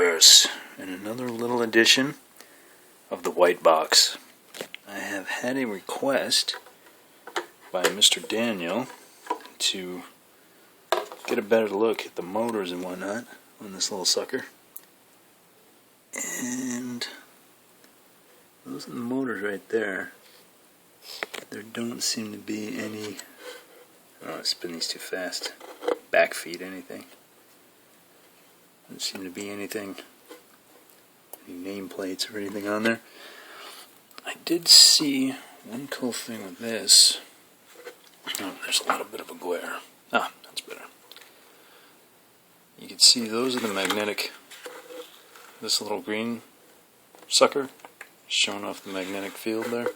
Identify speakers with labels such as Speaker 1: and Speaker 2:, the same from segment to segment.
Speaker 1: universe and another little edition of the Whitebox. I have had a request by Mr. Daniel to get a better look at the motors and whatnot on this little sucker. And those are the motors right there. There don't seem to be any, oh, I spin these too fast, backfeed anything. Doesn't seem to be anything, any nameplates or anything on there. I did see one cool thing with this. Oh, there's a little bit of a glare. Ah, that's better. You can see those are the magnetic, this little green sucker showing off the magnetic field there.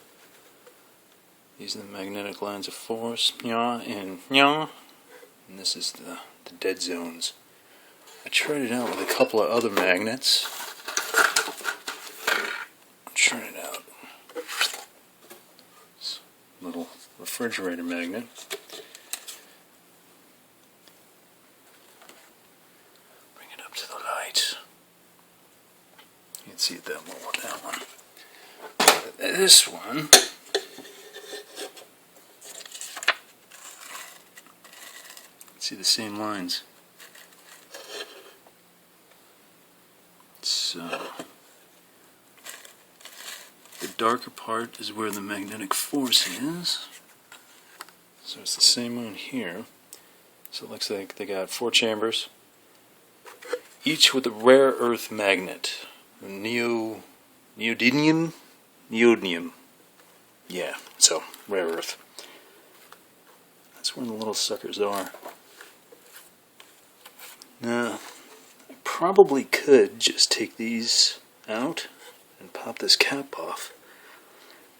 Speaker 1: These are the magnetic lines of force, nya and nya, and this is the dead zones. I tried it out with a couple of other magnets. Try it out. This little refrigerator magnet. Bring it up to the light. You can see it that well with that one. This one, see the same lines. So the darker part is where the magnetic force is. So it's the same one here. So it looks like they got 4 chambers, each with a rare earth magnet. Neodymium? Neodymium. Yeah, so rare earth. That's where the little suckers are. Now, I probably could just take these out and pop this cap off.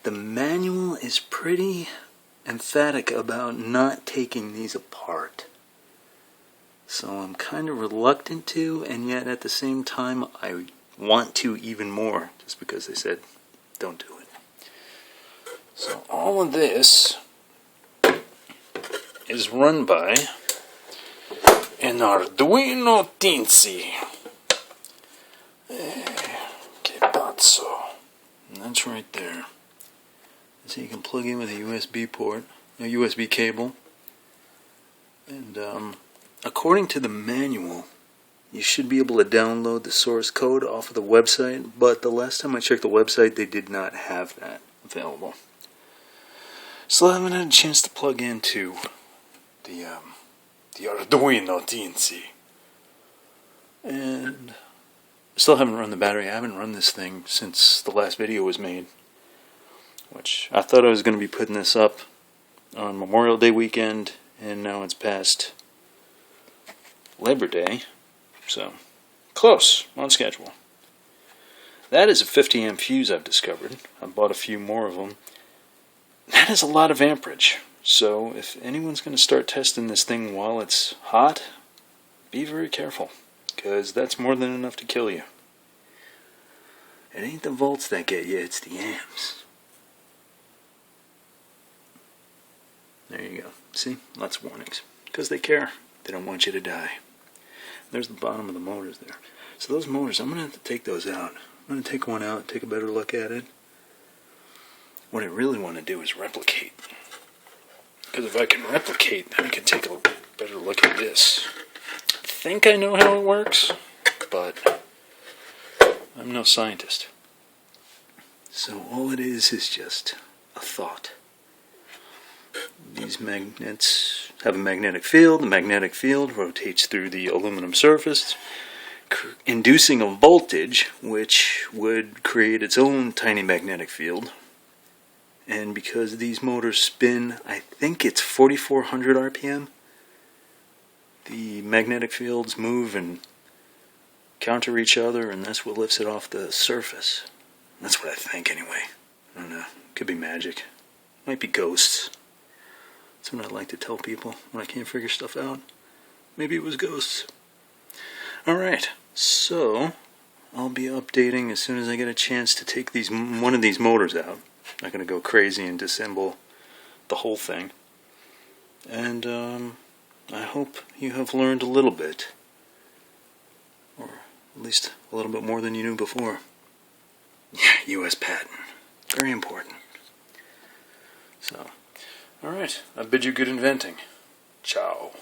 Speaker 1: The manual is pretty emphatic about not taking these apart. So I'm kind of reluctant to, and yet at the same time I want to even more, just because they said don't do it. So all of this is run by an Arduino Teensy. Que pazzo. And that's right there. So you can plug in with a USB port, a USB cable. And according to the manual, you should be able to download the source code off of the website, but the last time I checked the website, they did not have that available. So I haven't had a chance to plug into the Arduino Teensy. And still haven't run the battery. I haven't run this thing since the last video was made, which I thought I was going to be putting this up on Memorial Day weekend, and now it's past Labor Day, so close, on schedule. That is a 50 amp fuse I've discovered. I bought a few more of them. That is a lot of amperage, so if anyone's going to start testing this thing while it's hot, be very careful, because that's more than enough to kill you. It ain't the volts that get you, it's the amps. There you go. See? Lots of warnings. Because they care. They don't want you to die. There's the bottom of the motors there. So those motors, I'm going to have to take those out. I'm going to take one out, take a better look at it. What I really want to do is replicate. Because if I can replicate, then I can take a better look at this. I think I know how it works, but I'm no scientist. So all it is just a thought. These magnets have a magnetic field. The magnetic field rotates through the aluminum surface, inducing a voltage which would create its own tiny magnetic field. And because these motors spin, I think it's 4,400 RPM, the magnetic fields move and counter each other, and that's what lifts it off the surface. That's what I think anyway. I don't know. Could be magic. Might be ghosts. That's what I like to tell people when I can't figure stuff out. Maybe it was ghosts. Alright, so I'll be updating as soon as I get a chance to take one of these motors out. I'm not going to go crazy and disassemble the whole thing. And I hope you have learned a little bit, or at least a little bit more than you knew before. Yeah, U.S. patent. Very important. So, alright, I bid you good inventing. Ciao.